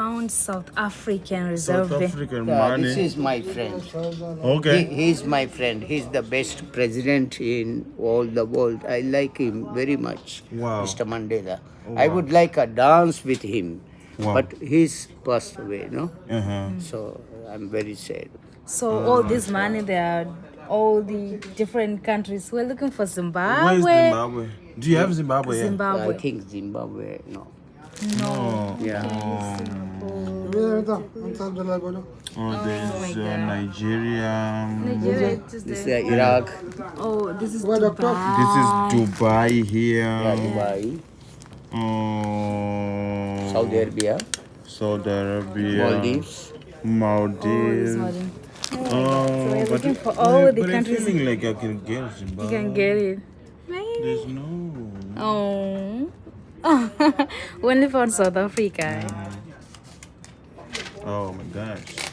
found South African South reserve. African Yeah, money. this is my friend. Okay. He's my friend. He's the best president in all the world. I like him very much, Wow. Mr. Mandela. Oh, I wow. would like a dance with him, Wow. but he's passed away, no? Uh-huh. So I'm very sad. So all this money, there are all the different countries. We're looking for Zimbabwe. Where is Zimbabwe? Do you have Zimbabwe? Yeah. Zimbabwe. I think Zimbabwe, no. No. Yeah. Oh, there's Nigeria. Nigeria is This is there. Iraq, Oh, this is Dubai. This is Dubai here. yeah, Dubai, Oh, Saudi Arabia, Saudi Arabia. Maldives. Oh, this Maldives. one. Oh, So we're but looking for all the but countries. I'm feeling like I can get Zimbabwe. You can get it. Maybe. There's no. Oh. We only found South Africa. Oh my gosh.